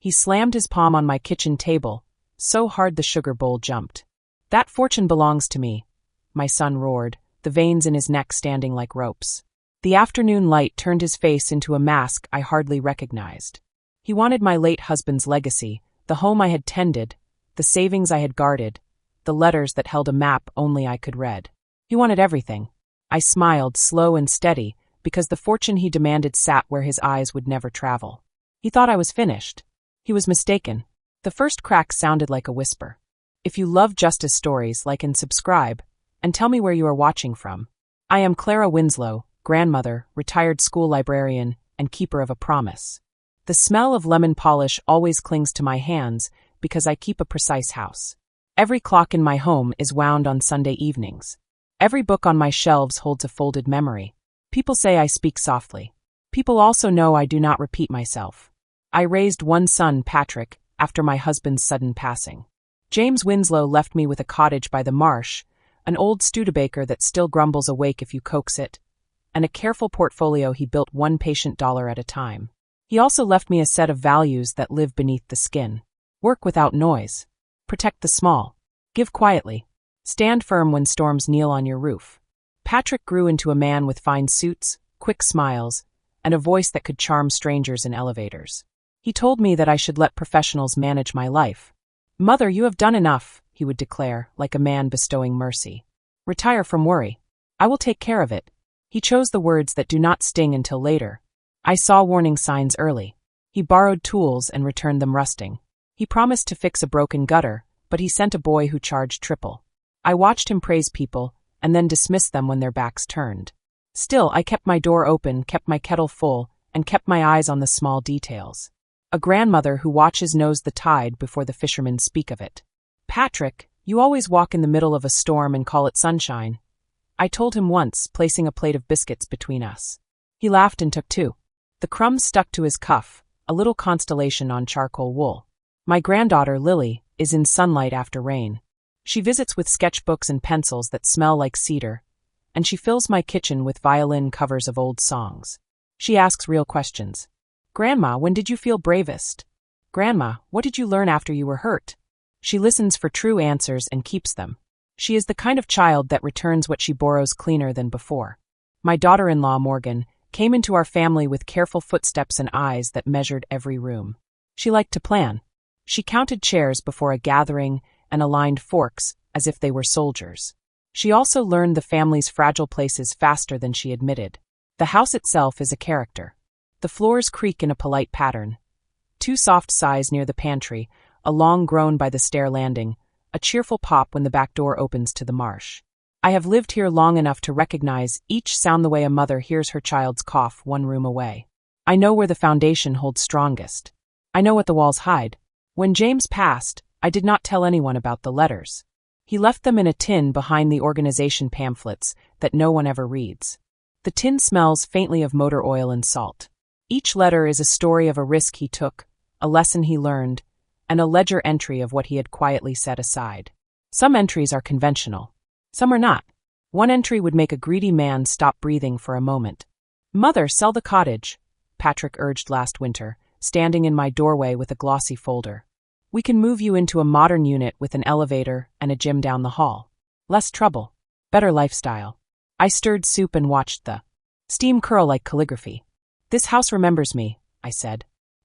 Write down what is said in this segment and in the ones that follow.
He slammed his palm on my kitchen table, so hard the sugar bowl jumped. "That fortune belongs to me," my son roared, the veins in his neck standing like ropes. The afternoon light turned his face into a mask I hardly recognized. He wanted my late husband's legacy, the home I had tended, the savings I had guarded, the letters that held a map only I could read. He wanted everything. I smiled, slow and steady, because the fortune he demanded sat where his eyes would never travel. He thought I was finished. He was mistaken. The first crack sounded like a whisper. "If you love justice stories, like and subscribe, and tell me where you are watching from. I am Clara Winslow, grandmother, retired school librarian, and keeper of a promise. The smell of lemon polish always clings to my hands because I keep a precise house. Every clock in my home is wound on Sunday evenings. Every book on my shelves holds a folded memory. People say I speak softly. People also know I do not repeat myself. I raised one son, Patrick, after my husband's sudden passing. James Winslow left me with a cottage by the marsh, an old Studebaker that still grumbles awake if you coax it, and a careful portfolio he built one patient dollar at a time. He also left me a set of values that live beneath the skin. Work without noise. Protect the small. Give quietly. Stand firm when storms kneel on your roof. Patrick grew into a man with fine suits, quick smiles, and a voice that could charm strangers in elevators. He told me that I should let professionals manage my life. "Mother, you have done enough," he would declare, like a man bestowing mercy. "Retire from worry. I will take care of it." He chose the words that do not sting until later. I saw warning signs early. He borrowed tools and returned them rusting. He promised to fix a broken gutter, but he sent a boy who charged triple. I watched him praise people, and then dismiss them when their backs turned. Still, I kept my door open, kept my kettle full, and kept my eyes on the small details. A grandmother who watches knows the tide before the fishermen speak of it. "Patrick, you always walk in the middle of a storm and call it sunshine," I told him once, placing a plate of biscuits between us. He laughed and took two. The crumbs stuck to his cuff, a little constellation on charcoal wool. My granddaughter, Lily, is in sunlight after rain. She visits with sketchbooks and pencils that smell like cedar, and she fills my kitchen with violin covers of old songs. She asks real questions. "Grandma, when did you feel bravest? Grandma, what did you learn after you were hurt?" She listens for true answers and keeps them. She is the kind of child that returns what she borrows cleaner than before. My daughter-in-law, Morgan, came into our family with careful footsteps and eyes that measured every room. She liked to plan. She counted chairs before a gathering and aligned forks as if they were soldiers. She also learned the family's fragile places faster than she admitted. The house itself is a character. The floors creak in a polite pattern. Two soft sighs near the pantry, a long groan by the stair landing, a cheerful pop when the back door opens to the marsh. I have lived here long enough to recognize each sound the way a mother hears her child's cough one room away. I know where the foundation holds strongest. I know what the walls hide. When James passed, I did not tell anyone about the letters. He left them in a tin behind the organization pamphlets that no one ever reads. The tin smells faintly of motor oil and salt. Each letter is a story of a risk he took, a lesson he learned, and a ledger entry of what he had quietly set aside. Some entries are conventional. Some are not. One entry would make a greedy man stop breathing for a moment. "Mother, sell the cottage," Patrick urged last winter, standing in my doorway with a glossy folder. "We can move you into a modern unit with an elevator and a gym down the hall. Less trouble. Better lifestyle." I stirred soup and watched the steam curl like calligraphy. "This house remembers me," I said.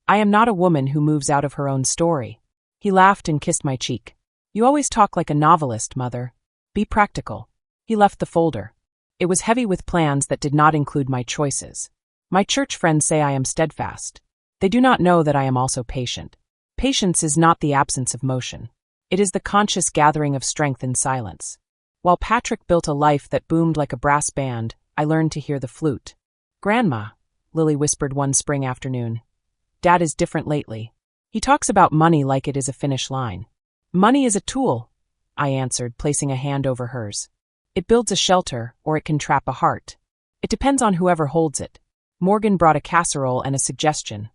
"I am not a woman who moves out of her own story." He laughed and kissed my cheek. "You always talk like a novelist, Mother. Be practical." He left the folder. It was heavy with plans that did not include my choices. My church friends say I am steadfast. They do not know that I am also patient. Patience is not the absence of motion. It is the conscious gathering of strength in silence. While Patrick built a life that boomed like a brass band, I learned to hear the flute. "Grandma," Lily whispered one spring afternoon, "Dad is different lately. He talks about money like it is a finish line." "Money is a tool," I answered, placing a hand over hers. "It builds a shelter, or it can trap a heart. It depends on whoever holds it." Morgan brought a casserole and a suggestion.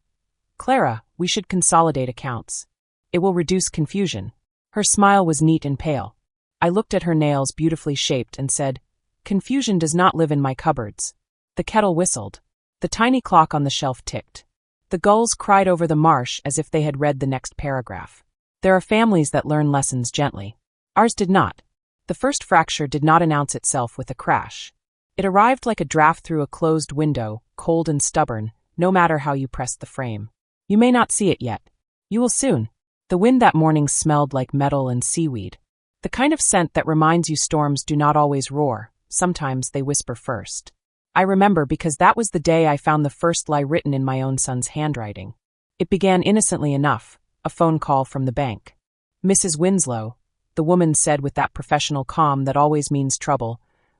"Clara, we should consolidate accounts. It will reduce confusion." Her smile was neat and pale. I looked at her nails, beautifully shaped, and said, "Confusion does not live in my cupboards." The kettle whistled. The tiny clock on the shelf ticked. The gulls cried over the marsh as if they had read the next paragraph. There are families that learn lessons gently. Ours did not. The first fracture did not announce itself with a crash. It arrived like a draft through a closed window, cold and stubborn, no matter how you pressed the frame. You may not see it yet. You will soon. The wind that morning smelled like metal and seaweed. The kind of scent that reminds you storms do not always roar, sometimes they whisper first. I remember because that was the day I found the first lie written in my own son's handwriting. It began innocently enough, a phone call from the bank. "Mrs. Winslow," the woman said with that professional calm that always means trouble,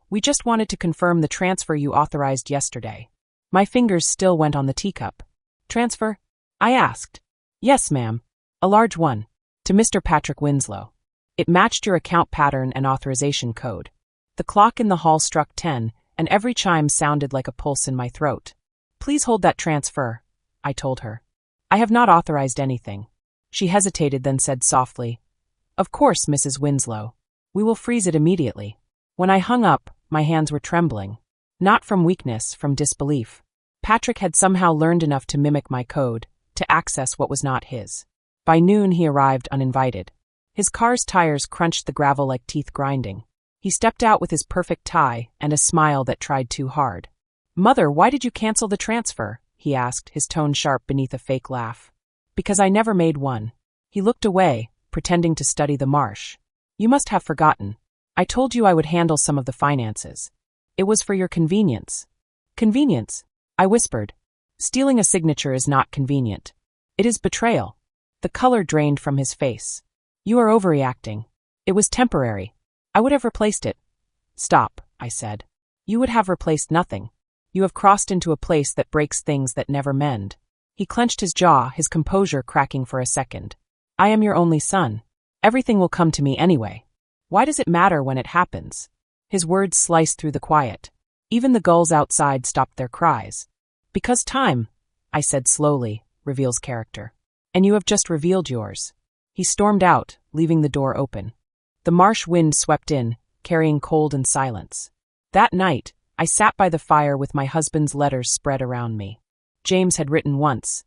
"we just wanted to confirm the transfer you authorized yesterday." My fingers still went on the teacup. "Transfer?" I asked. "Yes, ma'am. A large one. To Mr. Patrick Winslow. It matched your account pattern and authorization code." The clock in the hall struck 10, and every chime sounded like a pulse in my throat. "Please hold that transfer," I told her. "I have not authorized anything." She hesitated, then said softly, "Of course, Mrs. Winslow. We will freeze it immediately." When I hung up, my hands were trembling. Not from weakness, from disbelief. Patrick had somehow learned enough to mimic my code, to access what was not his. By noon he arrived uninvited. His car's tires crunched the gravel like teeth grinding. He stepped out with his perfect tie and a smile that tried too hard. "Mother, why did you cancel the transfer?" he asked, his tone sharp beneath a fake laugh. "Because I never made one." He looked away, pretending to study the marsh. "You must have forgotten. I told you I would handle some of the finances. It was for your convenience." "Convenience?" I whispered. "Stealing a signature is not convenient. It is betrayal." The color drained from his face. "You are overreacting. It was temporary. I would have replaced it." "Stop," I said. "You would have replaced nothing. You have crossed into a place that breaks things that never mend." He clenched his jaw, his composure cracking for a second. "I am your only son. Everything will come to me anyway. Why does it matter when it happens?" His words sliced through the quiet. Even the gulls outside stopped their cries. "Because time," I said slowly, "reveals character. And you have just revealed yours." He stormed out, leaving the door open. The marsh wind swept in, carrying cold and silence. That night, I sat by the fire with my husband's letters spread around me. James had written once,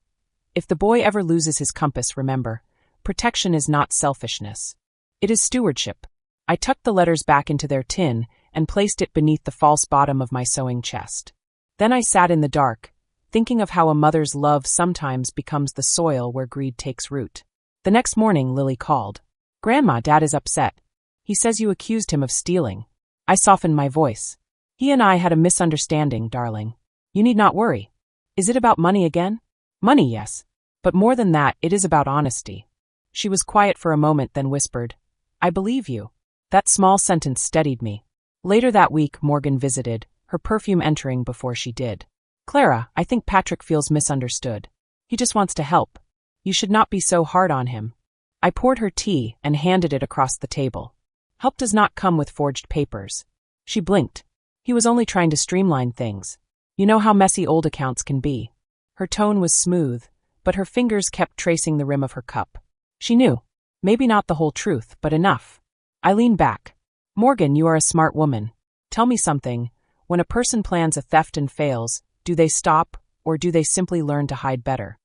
"If the boy ever loses his compass, remember, protection is not selfishness. It is stewardship." I tucked the letters back into their tin and placed it beneath the false bottom of my sewing chest. Then I sat in the dark, thinking of how a mother's love sometimes becomes the soil where greed takes root. The next morning, Lily called. "Grandma, Dad is upset. He says you accused him of stealing." I softened my voice. "He and I had a misunderstanding, darling. You need not worry. Is it about money again?" "Money, yes. But more than that, it is about honesty." She was quiet for a moment, then whispered, "I believe you." That small sentence steadied me. Later that week, Morgan visited, her perfume entering before she did. "Clara, I think Patrick feels misunderstood. He just wants to help. You should not be so hard on him." I poured her tea and handed it across the table. "Help does not come with forged papers." She blinked. "He was only trying to streamline things. You know how messy old accounts can be." Her tone was smooth, but her fingers kept tracing the rim of her cup. She knew. Maybe not the whole truth, but enough. I leaned back. "Morgan, you are a smart woman. Tell me something. When a person plans a theft and fails, do they stop, or do they simply learn to hide better?"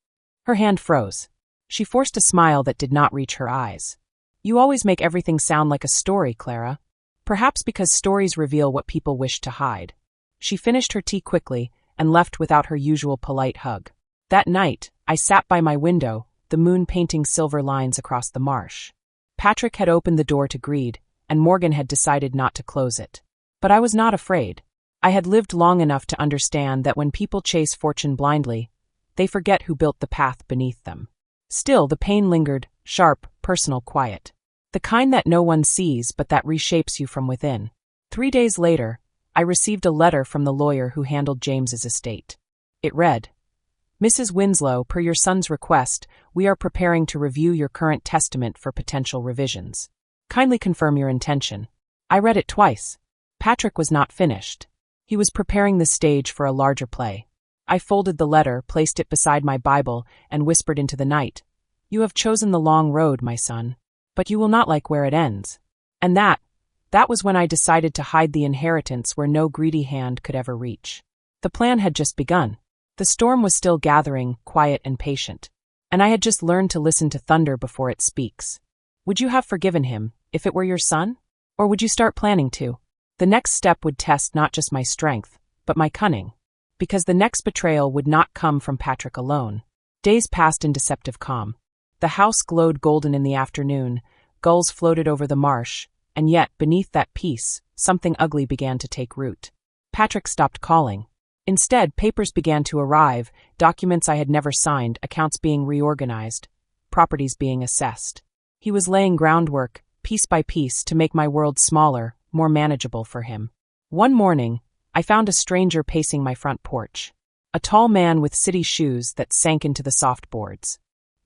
Her hand froze. She forced a smile that did not reach her eyes. "You always make everything sound like a story, Clara. Perhaps because stories reveal what people wish to hide." She finished her tea quickly and left without her usual polite hug. That night, I sat by my window, the moon painting silver lines across the marsh. Patrick had opened the door to greed, and Morgan had decided not to close it. But I was not afraid. I had lived long enough to understand that when people chase fortune blindly, they forget who built the path beneath them. Still, the pain lingered, sharp, personal, quiet. The kind that no one sees but that reshapes you from within. 3 days later, I received a letter from the lawyer who handled James's estate. It read, "Mrs. Winslow, per your son's request, we are preparing to review your current testament for potential revisions. Kindly confirm your intention." I read it twice. Patrick was not finished. He was preparing the stage for a larger play. I folded the letter, placed it beside my Bible, and whispered into the night, "You have chosen the long road, my son, but you will not like where it ends." And that was when I decided to hide the inheritance where no greedy hand could ever reach. The plan had just begun. The storm was still gathering, quiet and patient. And I had just learned to listen to thunder before it speaks. Would you have forgiven him, if it were your son? Or would you start planning to? The next step would test not just my strength, but my cunning. Because the next betrayal would not come from Patrick alone. Days passed in deceptive calm. The house glowed golden in the afternoon, gulls floated over the marsh, and yet, beneath that peace, something ugly began to take root. Patrick stopped calling. Instead, papers began to arrive, documents I had never signed, accounts being reorganized, properties being assessed. He was laying groundwork, piece by piece, to make my world smaller, more manageable for him. One morning, I found a stranger pacing my front porch. A tall man with city shoes that sank into the soft boards.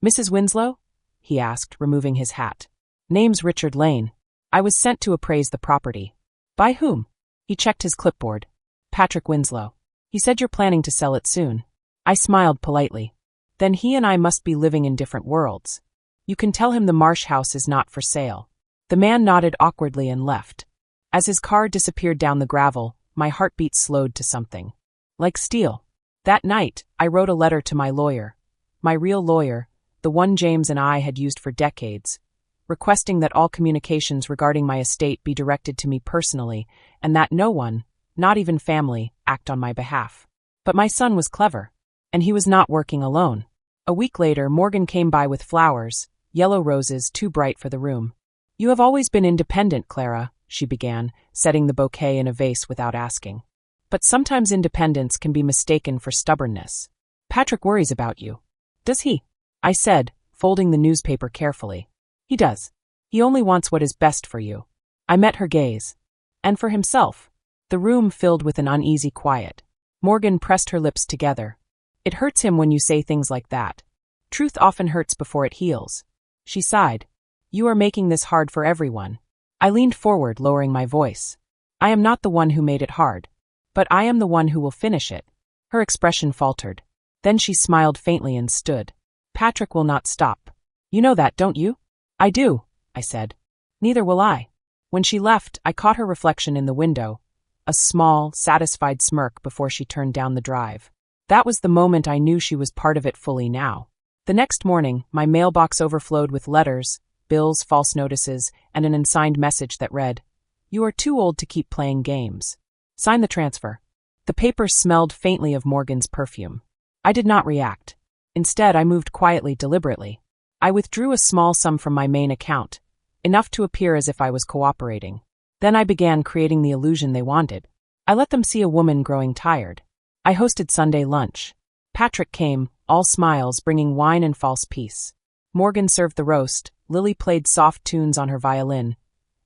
"Mrs. Winslow?" he asked, removing his hat. "Name's Richard Lane. I was sent to appraise the property." "By whom?" He checked his clipboard. "Patrick Winslow. He said you're planning to sell it soon." I smiled politely. Then he and I must be living in different worlds. "You can tell him the Marsh house is not for sale." The man nodded awkwardly and left. As his car disappeared down the gravel, my heartbeat slowed to something. Like steel. That night, I wrote a letter to my lawyer. My real lawyer, the one James and I had used for decades, requesting that all communications regarding my estate be directed to me personally, and that no one, not even family, act on my behalf. But my son was clever, and he was not working alone. A week later, Morgan came by with flowers, yellow roses too bright for the room. "You have always been independent, Clara," she began, setting the bouquet in a vase without asking. "But sometimes independence can be mistaken for stubbornness. Patrick worries about you." "Does he?" I said, folding the newspaper carefully. "He does. He only wants what is best for you." I met her gaze. "And for himself." The room filled with an uneasy quiet. Morgan pressed her lips together. "It hurts him when you say things like that. Truth often hurts before it heals." She sighed. "You are making this hard for everyone." I leaned forward, lowering my voice. "I am not the one who made it hard. But I am the one who will finish it." Her expression faltered. Then she smiled faintly and stood. "Patrick will not stop. You know that, don't you?" "I do," I said. "Neither will I." When she left, I caught her reflection in the window. A small, satisfied smirk before she turned down the drive. That was the moment I knew she was part of it fully now. The next morning, my mailbox overflowed with letters, bills, false notices, and an unsigned message that read, "You are too old to keep playing games. Sign the transfer." The paper smelled faintly of Morgan's perfume. I did not react. Instead, I moved quietly, deliberately. I withdrew a small sum from my main account, enough to appear as if I was cooperating. Then I began creating the illusion they wanted. I let them see a woman growing tired. I hosted Sunday lunch. Patrick came, all smiles, bringing wine and false peace. Morgan served the roast, Lily played soft tunes on her violin,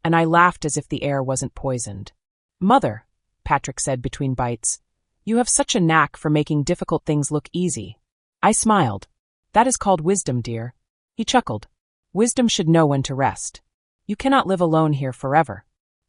and I laughed as if the air wasn't poisoned. "Mother," Patrick said between bites, "you have such a knack for making difficult things look easy." I smiled. "That is called wisdom, dear." He chuckled. "Wisdom should know when to rest. You cannot live alone here forever."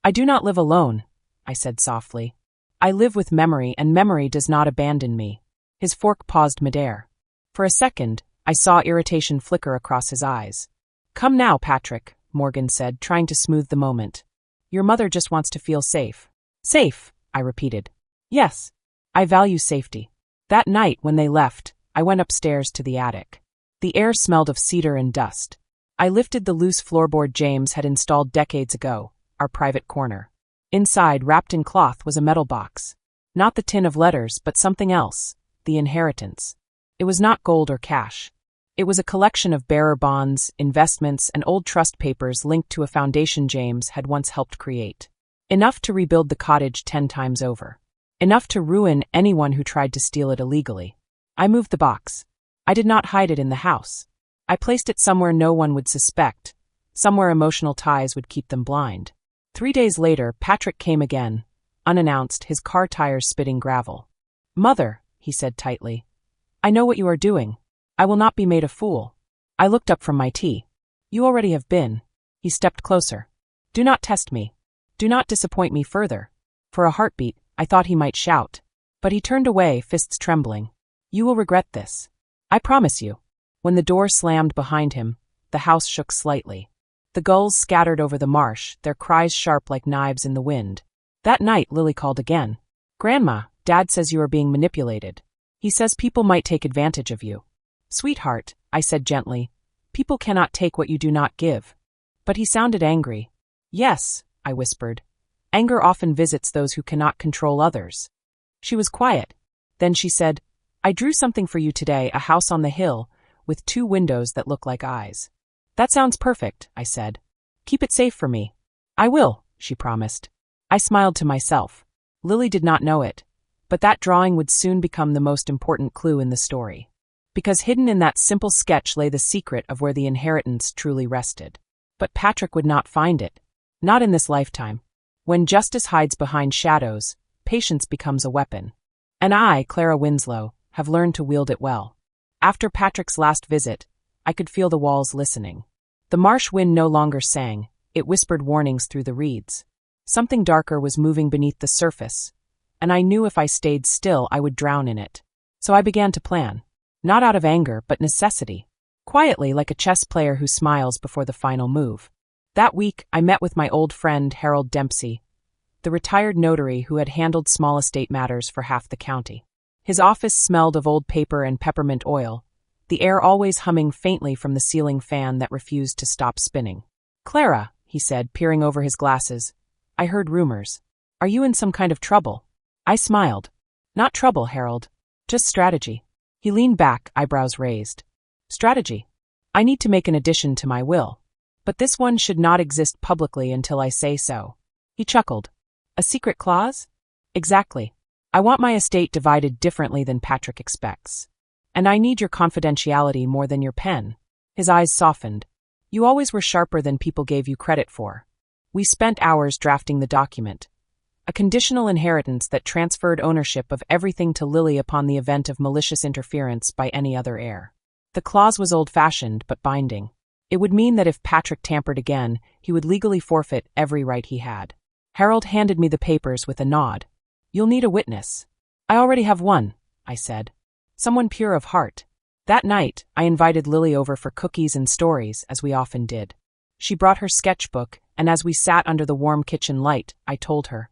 "I do not live alone," I said softly. "I live with memory, and memory does not abandon me." His fork paused midair. For a second, I saw irritation flicker across his eyes. "Come now, Patrick," Morgan said, trying to smooth the moment. "Your mother just wants to feel safe." "Safe," I repeated. "Yes. I value safety." That night, when they left, I went upstairs to the attic. The air smelled of cedar and dust. I lifted the loose floorboard James had installed decades ago, our private corner. Inside, wrapped in cloth, was a metal box. Not the tin of letters, but something else, the inheritance. It was not gold or cash. It was a collection of bearer bonds, investments, and old trust papers linked to a foundation James had once helped create. Enough to rebuild the cottage 10 times over. Enough to ruin anyone who tried to steal it illegally. I moved the box. I did not hide it in the house. I placed it somewhere no one would suspect, somewhere emotional ties would keep them blind. 3 days later, Patrick came again, unannounced, his car tires spitting gravel. "Mother," he said tightly, "I know what you are doing. I will not be made a fool." I looked up from my tea. "You already have been." He stepped closer. "Do not test me. Do not disappoint me further." For a heartbeat, I thought he might shout. But he turned away, fists trembling. "You will regret this. I promise you." When the door slammed behind him, the house shook slightly. The gulls scattered over the marsh, their cries sharp like knives in the wind. That night, Lily called again. "Grandma, Dad says you are being manipulated." He says people might take advantage of you. Sweetheart, I said gently, people cannot take what you do not give. But he sounded angry. Yes, I whispered. Anger often visits those who cannot control others. She was quiet. Then she said, I drew something for you today, a house on the hill, with 2 windows that look like eyes. That sounds perfect, I said. Keep it safe for me. I will, she promised. I smiled to myself. Lily did not know it, but that drawing would soon become the most important clue in the story. Because hidden in that simple sketch lay the secret of where the inheritance truly rested. But Patrick would not find it. Not in this lifetime. When justice hides behind shadows, patience becomes a weapon. And I, Clara Winslow, have learned to wield it well. After Patrick's last visit, I could feel the walls listening. The marsh wind no longer sang, it whispered warnings through the reeds. Something darker was moving beneath the surface, and I knew if I stayed still I would drown in it. So I began to plan. Not out of anger, but necessity. Quietly, like a chess player who smiles before the final move. That week, I met with my old friend Harold Dempsey, the retired notary who had handled small estate matters for half the county. His office smelled of old paper and peppermint oil, the air always humming faintly from the ceiling fan that refused to stop spinning. Clara, he said, peering over his glasses, I heard rumors. Are you in some kind of trouble? I smiled. Not trouble, Harold. Just strategy. He leaned back, eyebrows raised. Strategy. I need to make an addition to my will. But this one should not exist publicly until I say so. He chuckled. A secret clause? Exactly. I want my estate divided differently than Patrick expects. And I need your confidentiality more than your pen. His eyes softened. You always were sharper than people gave you credit for. We spent hours drafting the document. A conditional inheritance that transferred ownership of everything to Lily upon the event of malicious interference by any other heir. The clause was old-fashioned but binding. It would mean that if Patrick tampered again, he would legally forfeit every right he had. Harold handed me the papers with a nod. You'll need a witness. I already have one, I said. Someone pure of heart. That night, I invited Lily over for cookies and stories, as we often did. She brought her sketchbook, and as we sat under the warm kitchen light, I told her,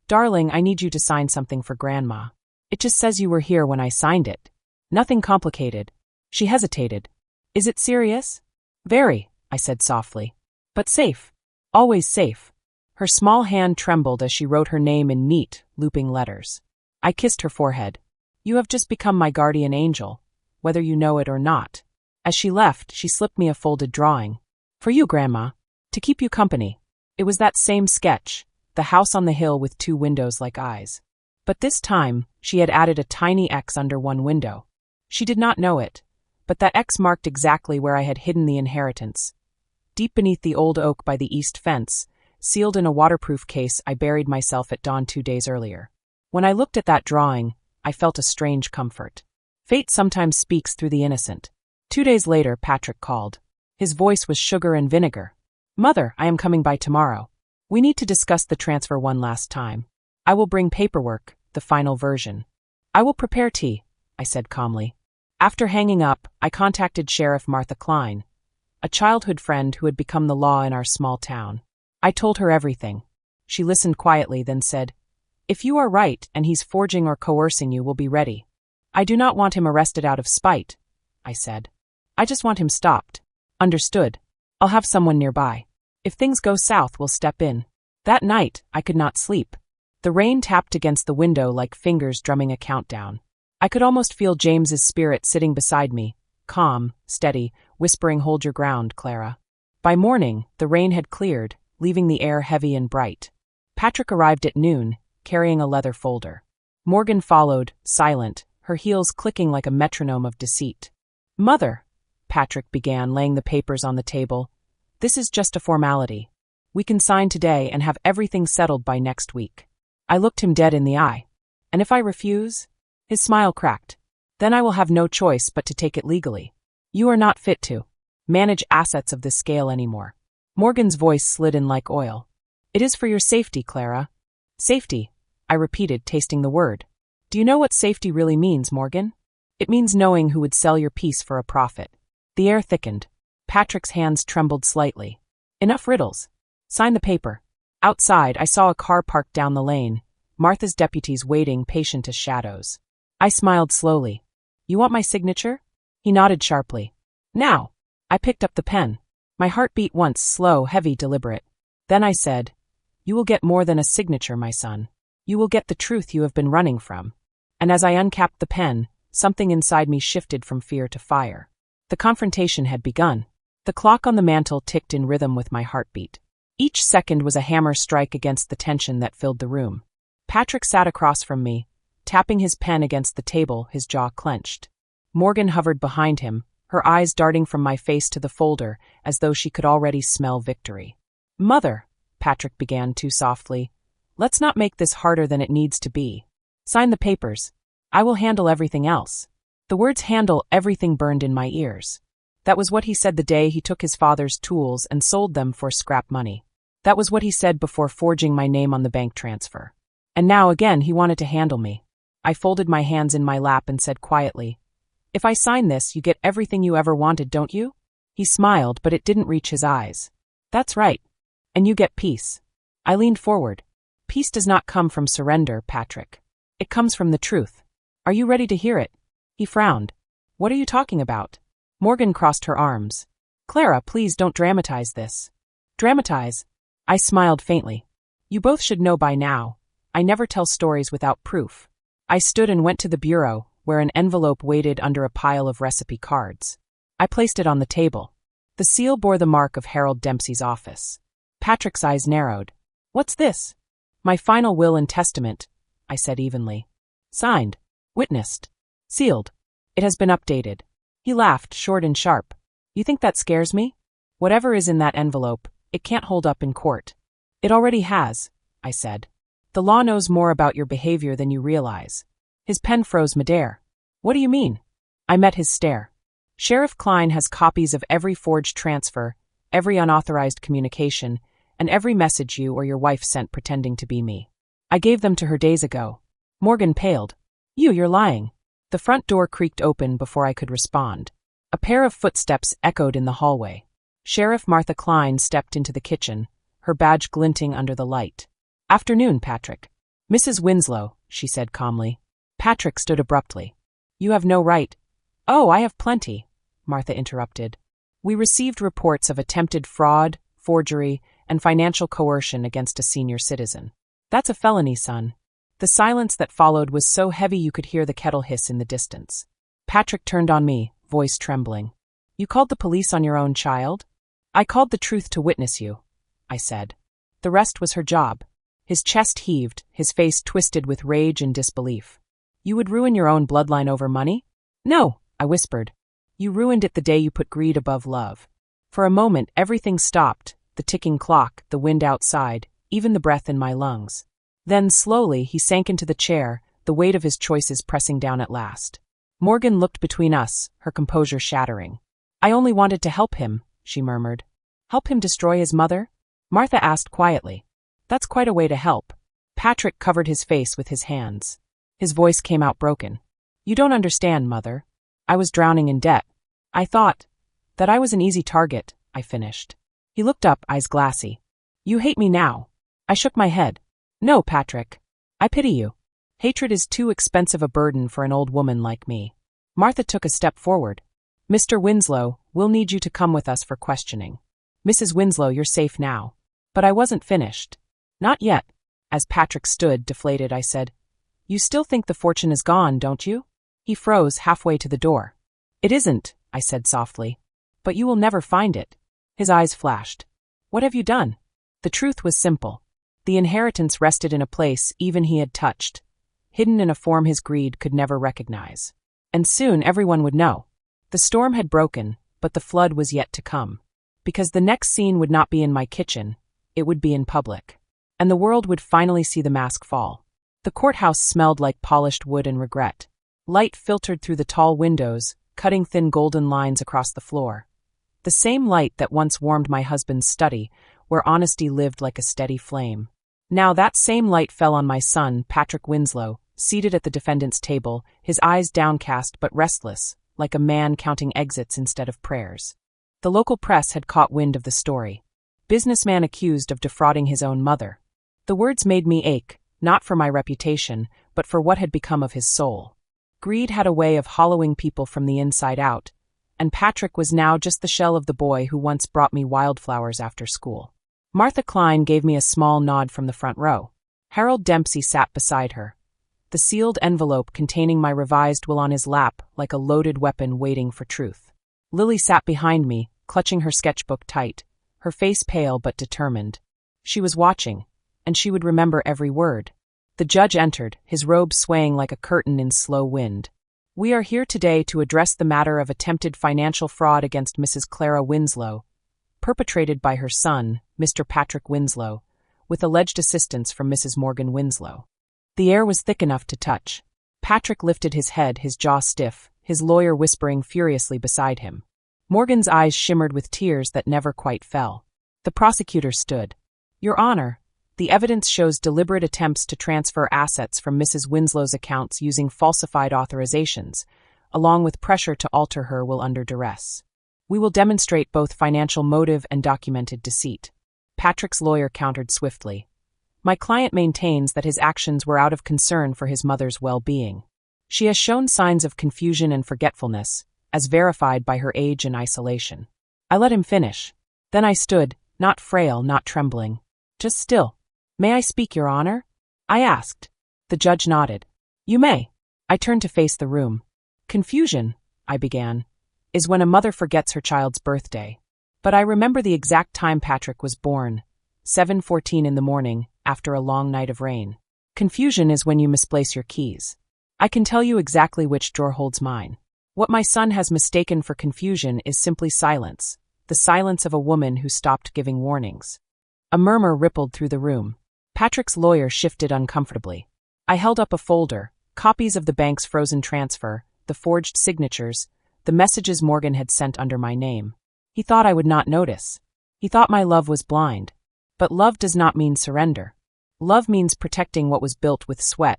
Darling, I need you to sign something for Grandma. It just says you were here when I signed it. Nothing complicated. She hesitated. Is it serious? Very, I said softly. But safe. Always safe. Her small hand trembled as she wrote her name in neat, looping letters. I kissed her forehead. You have just become my guardian angel, whether you know it or not. As she left, she slipped me a folded drawing. For you, Grandma. To keep you company. It was that same sketch, the house on the hill with 2 windows like eyes. But this time, she had added a tiny X under one window. She did not know it, but that X marked exactly where I had hidden the inheritance. Deep beneath the old oak by the east fence, sealed in a waterproof case I buried myself at dawn 2 days earlier. When I looked at that drawing, I felt a strange comfort. Fate sometimes speaks through the innocent. 2 days later, Patrick called. His voice was sugar and vinegar. Mother, I am coming by tomorrow. We need to discuss the transfer one last time. I will bring paperwork, the final version. I will prepare tea, I said calmly. After hanging up, I contacted Sheriff Martha Klein, a childhood friend who had become the law in our small town. I told her everything. She listened quietly, then said, If you are right and he's forging or coercing you, we'll be ready. I do not want him arrested out of spite, I said. I just want him stopped. Understood. I'll have someone nearby. If things go south, we'll step in. That night, I could not sleep. The rain tapped against the window like fingers drumming a countdown. I could almost feel James's spirit sitting beside me, calm, steady, whispering, Hold your ground, Clara. By morning, the rain had cleared, leaving the air heavy and bright. Patrick arrived at noon, carrying a leather folder. Morgan followed, silent, her heels clicking like a metronome of deceit. Mother, Patrick began, laying the papers on the table. This is just a formality. We can sign today and have everything settled by next week. I looked him dead in the eye. And if I refuse? His smile cracked. Then I will have no choice but to take it legally. You are not fit to manage assets of this scale anymore. Morgan's voice slid in like oil. It is for your safety, Clara. Safety, I repeated, tasting the word. Do you know what safety really means, Morgan? It means knowing who would sell your piece for a profit. The air thickened. Patrick's hands trembled slightly. Enough riddles. Sign the paper. Outside, I saw a car parked down the lane, Martha's deputies waiting, patient as shadows. I smiled slowly. You want my signature? He nodded sharply. Now. I picked up the pen. My heart beat once, slow, heavy, deliberate. Then I said, You will get more than a signature, my son. You will get the truth you have been running from. And as I uncapped the pen, something inside me shifted from fear to fire. The confrontation had begun. The clock on the mantel ticked in rhythm with my heartbeat. Each second was a hammer strike against the tension that filled the room. Patrick sat across from me, tapping his pen against the table, his jaw clenched. Morgan hovered behind him, her eyes darting from my face to the folder as though she could already smell victory. Mother, Patrick began too softly, let's not make this harder than it needs to be. Sign the papers. I will handle everything else. The words handle everything burned in my ears. That was what he said the day he took his father's tools and sold them for scrap money. That was what he said before forging my name on the bank transfer. And now again he wanted to handle me. I folded my hands in my lap and said quietly, If I sign this, you get everything you ever wanted, don't you? He smiled, but it didn't reach his eyes. That's right. And you get peace. I leaned forward. Peace does not come from surrender, Patrick. It comes from the truth. Are you ready to hear it? He frowned. What are you talking about? Morgan crossed her arms. Clara, please don't dramatize this. Dramatize? I smiled faintly. You both should know by now. I never tell stories without proof. I stood and went to the bureau, where an envelope waited under a pile of recipe cards. I placed it on the table. The seal bore the mark of Harold Dempsey's office. Patrick's eyes narrowed. What's this? My final will and testament, I said evenly. Signed. Witnessed. Sealed. It has been updated. He laughed, short and sharp. You think that scares me? Whatever is in that envelope, it can't hold up in court. It already has, I said. The law knows more about your behavior than you realize. His pen froze midair. What do you mean? I met his stare. Sheriff Klein has copies of every forged transfer, every unauthorized communication, and every message you or your wife sent pretending to be me. I gave them to her days ago. Morgan paled. You're lying. The front door creaked open before I could respond. A pair of footsteps echoed in the hallway. Sheriff Martha Klein stepped into the kitchen, her badge glinting under the light. Afternoon, Patrick. Mrs. Winslow, she said calmly. Patrick stood abruptly. You have no right. Oh, I have plenty, Martha interrupted. We received reports of attempted fraud, forgery, and financial coercion against a senior citizen. That's a felony, son. The silence that followed was so heavy you could hear the kettle hiss in the distance. Patrick turned on me, voice trembling. You called the police on your own child? I called the truth to witness you, I said. The rest was her job. His chest heaved, his face twisted with rage and disbelief. You would ruin your own bloodline over money? No, I whispered. You ruined it the day you put greed above love. For a moment, everything stopped, the ticking clock, the wind outside, even the breath in my lungs. Then, slowly, he sank into the chair, the weight of his choices pressing down at last. Morgan looked between us, her composure shattering. I only wanted to help him, she murmured. Help him destroy his mother? Martha asked quietly. That's quite a way to help. Patrick covered his face with his hands. His voice came out broken. You don't understand, Mother. I was drowning in debt. I thought that I was an easy target, I finished. He looked up, eyes glassy. You hate me now. I shook my head. No, Patrick. I pity you. Hatred is too expensive a burden for an old woman like me. Martha took a step forward. Mr. Winslow, we'll need you to come with us for questioning. Mrs. Winslow, you're safe now. But I wasn't finished. Not yet. As Patrick stood, deflated, I said, You still think the fortune is gone, don't you? He froze halfway to the door. It isn't, I said softly. But you will never find it. His eyes flashed. What have you done? The truth was simple. The inheritance rested in a place even he had touched, hidden in a form his greed could never recognize. And soon everyone would know. The storm had broken, but the flood was yet to come. Because the next scene would not be in my kitchen, it would be in public. And the world would finally see the mask fall. The courthouse smelled like polished wood and regret. Light filtered through the tall windows, cutting thin golden lines across the floor. The same light that once warmed my husband's study, where honesty lived like a steady flame. Now that same light fell on my son, Patrick Winslow, seated at the defendant's table, his eyes downcast but restless, like a man counting exits instead of prayers. The local press had caught wind of the story. Businessman accused of defrauding his own mother. The words made me ache, not for my reputation, but for what had become of his soul. Greed had a way of hollowing people from the inside out, and Patrick was now just the shell of the boy who once brought me wildflowers after school. Martha Klein gave me a small nod from the front row. Harold Dempsey sat beside her, the sealed envelope containing my revised will on his lap like a loaded weapon waiting for truth. Lily sat behind me, clutching her sketchbook tight, her face pale but determined. She was watching, and she would remember every word. The judge entered, his robe swaying like a curtain in slow wind. We are here today to address the matter of attempted financial fraud against Mrs. Clara Winslow, perpetrated by her son, Mr. Patrick Winslow, with alleged assistance from Mrs. Morgan Winslow. The air was thick enough to touch. Patrick lifted his head, his jaw stiff, his lawyer whispering furiously beside him. Morgan's eyes shimmered with tears that never quite fell. The prosecutor stood. Your Honor, the evidence shows deliberate attempts to transfer assets from Mrs. Winslow's accounts using falsified authorizations, along with pressure to alter her will under duress. We will demonstrate both financial motive and documented deceit. Patrick's lawyer countered swiftly. My client maintains that his actions were out of concern for his mother's well-being. She has shown signs of confusion and forgetfulness, as verified by her age and isolation. I let him finish. Then I stood, not frail, not trembling, just still. May I speak, Your Honor? I asked. The judge nodded. You may. I turned to face the room. Confusion, I began, is when a mother forgets her child's birthday. But I remember the exact time Patrick was born, 7:14 in the morning, after a long night of rain. Confusion is when you misplace your keys. I can tell you exactly which drawer holds mine. What my son has mistaken for confusion is simply silence, the silence of a woman who stopped giving warnings. A murmur rippled through the room. Patrick's lawyer shifted uncomfortably. I held up a folder, copies of the bank's frozen transfer, the forged signatures, the messages Morgan had sent under my name. He thought I would not notice. He thought my love was blind. But love does not mean surrender. Love means protecting what was built with sweat,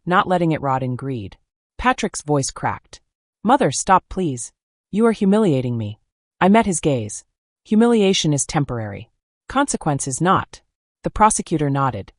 not letting it rot in greed. Patrick's voice cracked. Mother, stop please. You are humiliating me. I met his gaze. Humiliation is temporary. Consequence is not. The prosecutor nodded.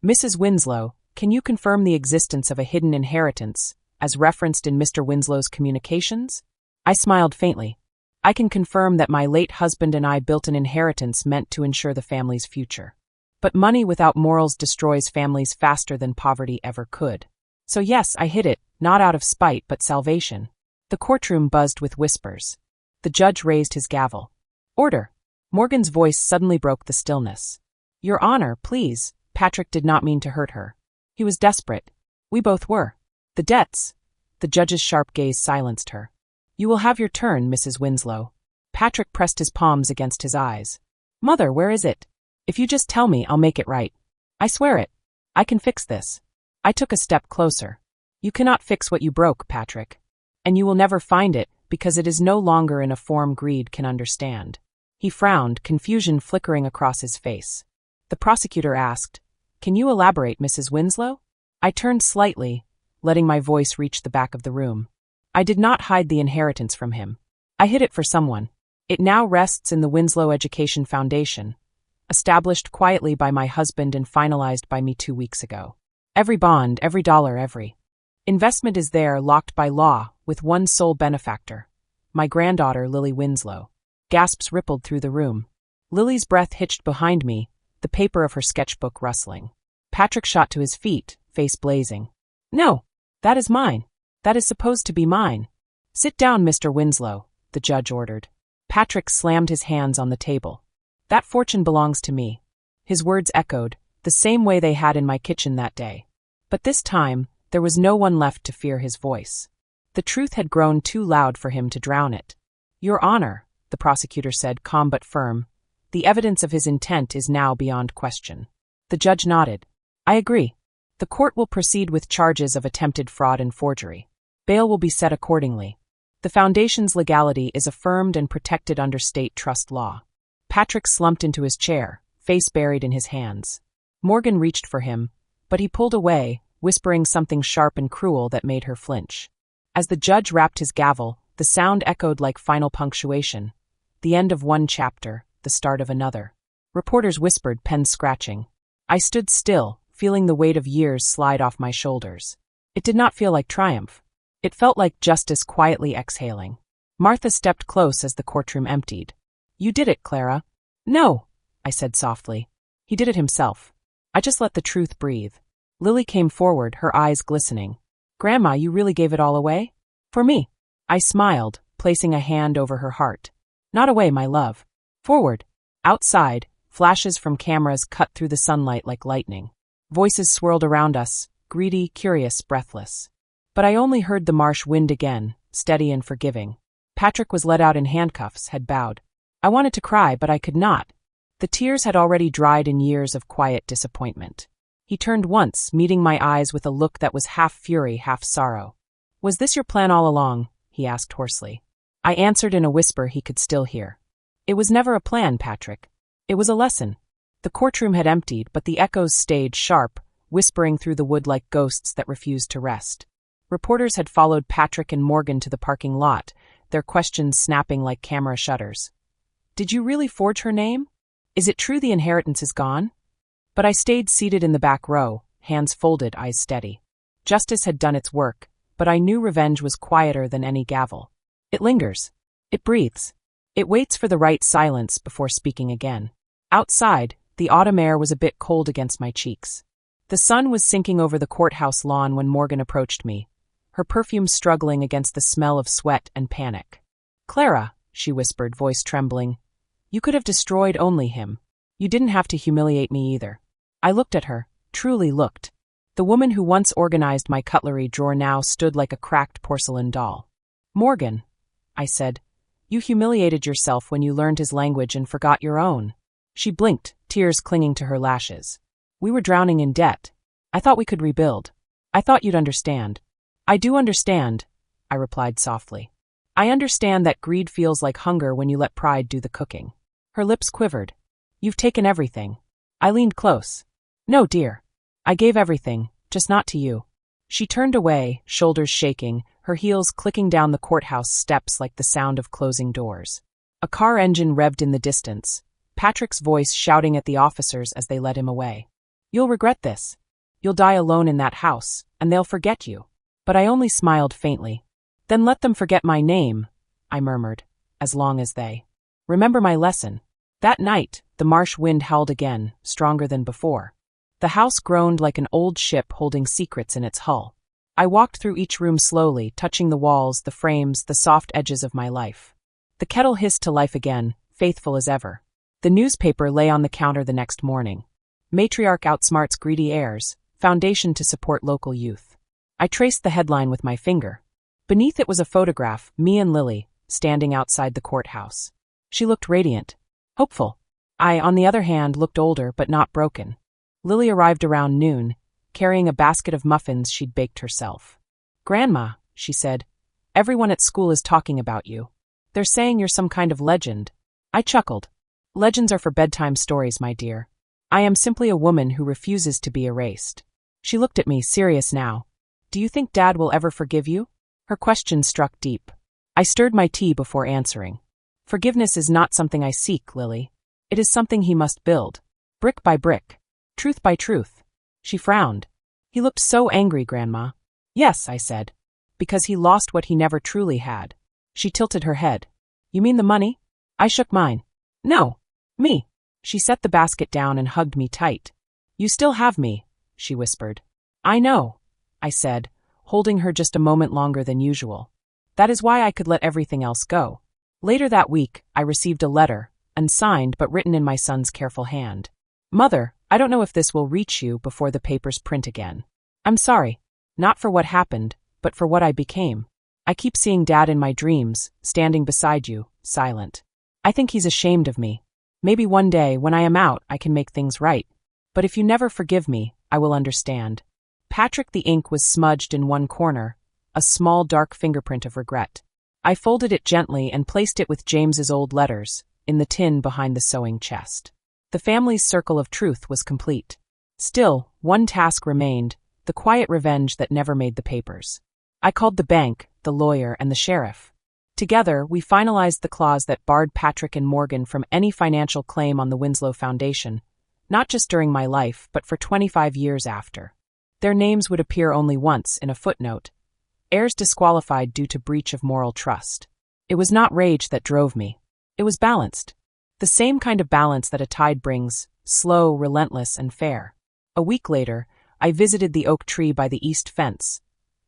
Mrs. Winslow, can you confirm the existence of a hidden inheritance, as referenced in Mr. Winslow's communications? I smiled faintly. I can confirm that my late husband and I built an inheritance meant to ensure the family's future. But money without morals destroys families faster than poverty ever could. So yes, I hid it, not out of spite but salvation. The courtroom buzzed with whispers. The judge raised his gavel. Order. Morgan's voice suddenly broke the stillness. Your Honor, please. Patrick did not mean to hurt her. He was desperate. We both were. The debts. The judge's sharp gaze silenced her. You will have your turn, Mrs. Winslow. Patrick pressed his palms against his eyes. Mother, where is it? If you just tell me, I'll make it right. I swear it. I can fix this. I took a step closer. You cannot fix what you broke, Patrick. And you will never find it, because it is no longer in a form greed can understand. He frowned, confusion flickering across his face. The prosecutor asked, Can you elaborate, Mrs. Winslow? I turned slightly, letting my voice reach the back of the room. I did not hide the inheritance from him. I hid it for someone. It now rests in the Winslow Education Foundation, established quietly by my husband and finalized by me 2 weeks ago. Every bond, every dollar, every investment is there, locked by law, with one sole benefactor, my granddaughter, Lily Winslow. Gasps rippled through the room. Lily's breath hitched behind me, the paper of her sketchbook rustling. Patrick shot to his feet, face blazing. No, that is mine. That is supposed to be mine. Sit down, Mr. Winslow, the judge ordered. Patrick slammed his hands on the table. That fortune belongs to me. His words echoed, the same way they had in my kitchen that day. But this time, there was no one left to fear his voice. The truth had grown too loud for him to drown it. Your Honor, the prosecutor said, calm but firm, the evidence of his intent is now beyond question. The judge nodded. I agree. The court will proceed with charges of attempted fraud and forgery. Bail will be set accordingly. The foundation's legality is affirmed and protected under state trust law. Patrick slumped into his chair, face buried in his hands. Morgan reached for him, but he pulled away, whispering something sharp and cruel that made her flinch. As the judge rapped his gavel, the sound echoed like final punctuation. The end of one chapter, the start of another. Reporters whispered, pens scratching. I stood still, feeling the weight of years slide off my shoulders. It did not feel like triumph. It felt like justice quietly exhaling. Martha stepped close as the courtroom emptied. "You did it, Clara." "No," I said softly. "He did it himself. I just let the truth breathe." Lily came forward, her eyes glistening. "Grandma, you really gave it all away?" "For me." I smiled, placing a hand over her heart. "Not away, my love. Forward." Outside, flashes from cameras cut through the sunlight like lightning. Voices swirled around us, greedy, curious, breathless. But I only heard the marsh wind again, steady and forgiving. Patrick was let out in handcuffs, head bowed. I wanted to cry, but I could not. The tears had already dried in years of quiet disappointment. He turned once, meeting my eyes with a look that was half fury, half sorrow. "Was this your plan all along?" he asked hoarsely. I answered in a whisper he could still hear. "It was never a plan, Patrick. It was a lesson." The courtroom had emptied, but the echoes stayed sharp, whispering through the wood like ghosts that refused to rest. Reporters had followed Patrick and Morgan to the parking lot, their questions snapping like camera shutters. "Did you really forge her name? Is it true the inheritance is gone?" But I stayed seated in the back row, hands folded, eyes steady. Justice had done its work, but I knew revenge was quieter than any gavel. It lingers. It breathes. It waits for the right silence before speaking again. Outside, the autumn air was a bit cold against my cheeks. The sun was sinking over the courthouse lawn when Morgan approached me, her perfume struggling against the smell of sweat and panic. "Clara," she whispered, voice trembling, "you could have destroyed only him. You didn't have to humiliate me either." I looked at her, truly looked. The woman who once organized my cutlery drawer now stood like a cracked porcelain doll. "Morgan," I said, "you humiliated yourself when you learned his language and forgot your own." She blinked, tears clinging to her lashes. "We were drowning in debt. I thought we could rebuild. I thought you'd understand." "I do understand," I replied softly. "I understand that greed feels like hunger when you let pride do the cooking." Her lips quivered. "You've taken everything." I leaned close. "No, dear. I gave everything, just not to you." She turned away, shoulders shaking, her heels clicking down the courthouse steps like the sound of closing doors. A car engine revved in the distance, Patrick's voice shouting at the officers as they led him away. "You'll regret this. You'll die alone in that house, and they'll forget you." But I only smiled faintly. "Then let them forget my name," I murmured, "as long as they remember my lesson." That night, the marsh wind howled again, stronger than before. The house groaned like an old ship holding secrets in its hull. I walked through each room slowly, touching the walls, the frames, the soft edges of my life. The kettle hissed to life again, faithful as ever. The newspaper lay on the counter the next morning. "Matriarch outsmarts greedy heirs, foundation to support local youth." I traced the headline with my finger. Beneath it was a photograph, me and Lily, standing outside the courthouse. She looked radiant, hopeful. I, on the other hand, looked older but not broken. Lily arrived around noon, carrying a basket of muffins she'd baked herself. "Grandma," she said, "everyone at school is talking about you. They're saying you're some kind of legend." I chuckled. "Legends are for bedtime stories, my dear. I am simply a woman who refuses to be erased." She looked at me, serious now. "Do you think Dad will ever forgive you?" Her question struck deep. I stirred my tea before answering. "Forgiveness is not something I seek, Lily. It is something he must build. Brick by brick. Truth by truth." She frowned. "He looked so angry, Grandma." "Yes," I said, "because he lost what he never truly had." She tilted her head. "You mean the money?" I shook mine. "No. Me." She set the basket down and hugged me tight. "You still have me," she whispered. "I know," I said, holding her just a moment longer than usual. "That is why I could let everything else go." Later that week, I received a letter, unsigned but written in my son's careful hand. "Mother, I don't know if this will reach you before the papers print again. I'm sorry. Not for what happened, but for what I became. I keep seeing Dad in my dreams, standing beside you, silent. I think he's ashamed of me. Maybe one day, when I am out, I can make things right. But if you never forgive me, I will understand." Patrick, the ink was smudged in one corner, a small dark fingerprint of regret. I folded it gently and placed it with James's old letters, in the tin behind the sewing chest. The family's circle of truth was complete. Still, one task remained, the quiet revenge that never made the papers. I called the bank, the lawyer, and the sheriff. Together, we finalized the clause that barred Patrick and Morgan from any financial claim on the Winslow Foundation, not just during my life, but for 25 years after. Their names would appear only once in a footnote, heirs disqualified due to breach of moral trust. It was not rage that drove me. It was balanced. The same kind of balance that a tide brings, slow, relentless, and fair. A week later, I visited the oak tree by the east fence,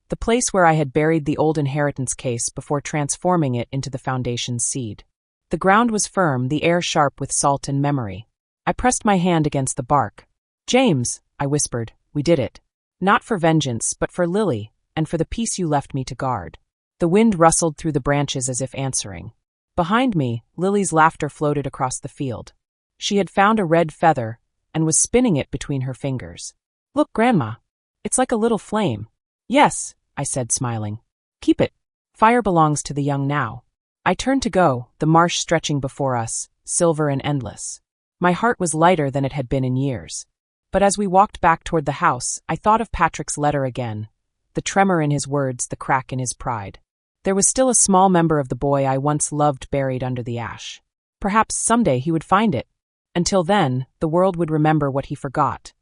the place where I had buried the old inheritance case before transforming it into the foundation's seed. The ground was firm, the air sharp with salt and memory. I pressed my hand against the bark. "James," I whispered, "we did it. Not for vengeance, but for Lily, and for the peace you left me to guard." The wind rustled through the branches as if answering. Behind me, Lily's laughter floated across the field. She had found a red feather and was spinning it between her fingers. "Look, Grandma. It's like a little flame." "Yes," I said, smiling. "Keep it. Fire belongs to the young now." I turned to go, the marsh stretching before us, silver and endless. My heart was lighter than it had been in years. But as we walked back toward the house, I thought of Patrick's letter again, the tremor in his words, the crack in his pride. There was still a small member of the boy I once loved buried under the ash. Perhaps someday he would find it. Until then, the world would remember what he forgot.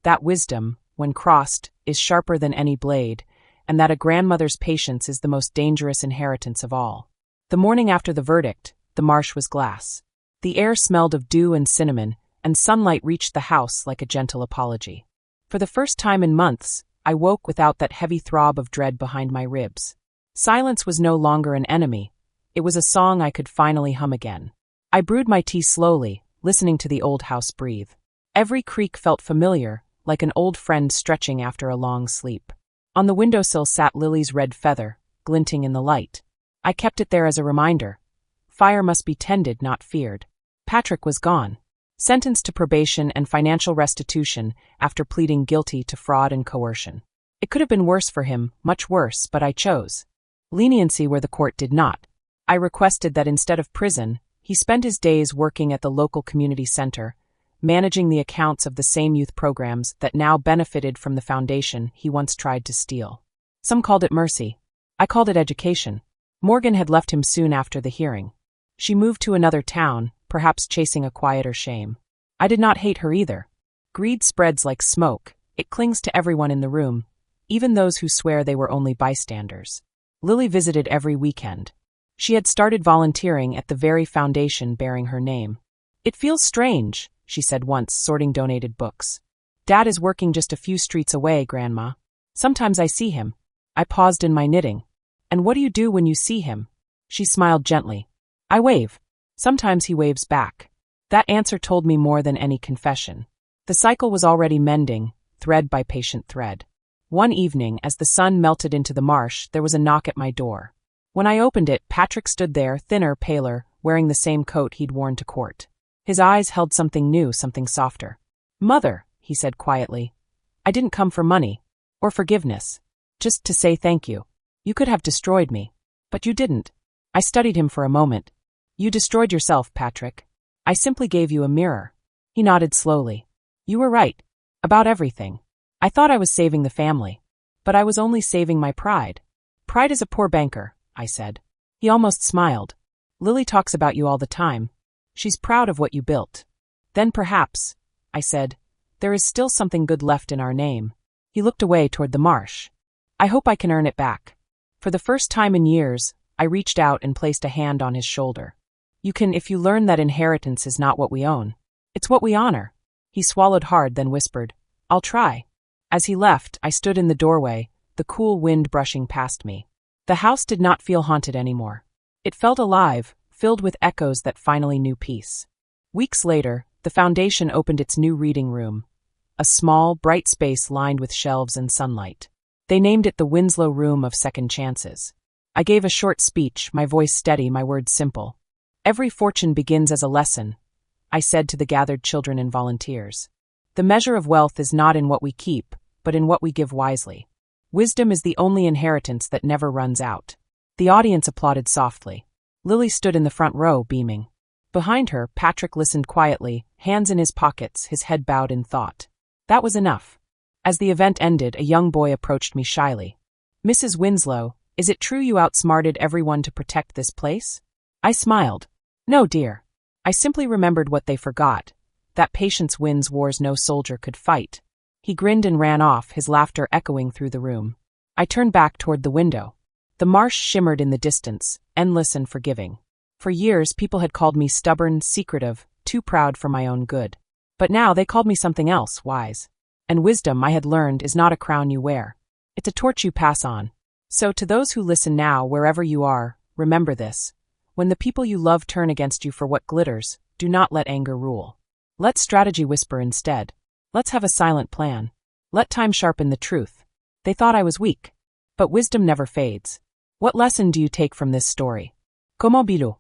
That wisdom, when crossed, is sharper than any blade, and that a grandmother's patience is the most dangerous inheritance of all. The morning after the verdict, the marsh was glass. The air smelled of dew and cinnamon, and sunlight reached the house like a gentle apology. For the first time in months, I woke without that heavy throb of dread behind my ribs. Silence was no longer an enemy. It was a song I could finally hum again. I brewed my tea slowly, listening to the old house breathe. Every creak felt familiar, like an old friend stretching after a long sleep. On the windowsill sat Lily's red feather, glinting in the light. I kept it there as a reminder. Fire must be tended, not feared. Patrick was gone, sentenced to probation and financial restitution after pleading guilty to fraud and coercion. It could have been worse for him, much worse, but I chose leniency where the court did not. I requested that instead of prison, he spend his days working at the local community center, managing the accounts of the same youth programs that now benefited from the foundation he once tried to steal. Some called it mercy. I called it education. Morgan had left him soon after the hearing. She moved to another town, perhaps chasing a quieter shame. I did not hate her either. Greed spreads like smoke. It clings to everyone in the room, even those who swear they were only bystanders. Lily visited every weekend. She had started volunteering at the very foundation bearing her name. "It feels strange," she said once, sorting donated books. "Dad is working just a few streets away, Grandma. Sometimes I see him." I paused in my knitting. "And what do you do when you see him?" She smiled gently. "I wave. Sometimes he waves back." That answer told me more than any confession. The cycle was already mending, thread by patient thread. One evening, as the sun melted into the marsh, there was a knock at my door. When I opened it, Patrick stood there, thinner, paler, wearing the same coat he'd worn to court. His eyes held something new, something softer. "Mother," he said quietly, "I didn't come for money, or forgiveness. Just to say thank you. You could have destroyed me, but you didn't." I studied him for a moment. "You destroyed yourself, Patrick. I simply gave you a mirror." He nodded slowly. "You were right. About everything. I thought I was saving the family. But I was only saving my pride." "Pride is a poor banker," I said. He almost smiled. "Lily talks about you all the time. She's proud of what you built." "Then perhaps," I said, "there is still something good left in our name." He looked away toward the marsh. "I hope I can earn it back." For the first time in years, I reached out and placed a hand on his shoulder. "You can if you learn that inheritance is not what we own. It's what we honor." He swallowed hard, then whispered, "I'll try." As he left, I stood in the doorway, the cool wind brushing past me. The house did not feel haunted anymore. It felt alive, filled with echoes that finally knew peace. Weeks later, the foundation opened its new reading room, a small, bright space lined with shelves and sunlight. They named it the Winslow Room of Second Chances. I gave a short speech, my voice steady, my words simple. "Every fortune begins as a lesson," I said to the gathered children and volunteers. "The measure of wealth is not in what we keep, but in what we give wisely. Wisdom is the only inheritance that never runs out." The audience applauded softly. Lily stood in the front row, beaming. Behind her, Patrick listened quietly, hands in his pockets, his head bowed in thought. That was enough. As the event ended, a young boy approached me shyly. "Mrs. Winslow, is it true you outsmarted everyone to protect this place?" I smiled. "No, dear. I simply remembered what they forgot, that patience wins wars no soldier could fight." He grinned and ran off, his laughter echoing through the room. I turned back toward the window. The marsh shimmered in the distance, endless and forgiving. For years, people had called me stubborn, secretive, too proud for my own good. But now they called me something else, wise. And wisdom, I had learned, is not a crown you wear. It's a torch you pass on. So to those who listen now, wherever you are, remember this. When the people you love turn against you for what glitters, do not let anger rule. Let strategy whisper instead. Let's have a silent plan. Let time sharpen the truth. They thought I was weak. But wisdom never fades. What lesson do you take from this story? Como bilo?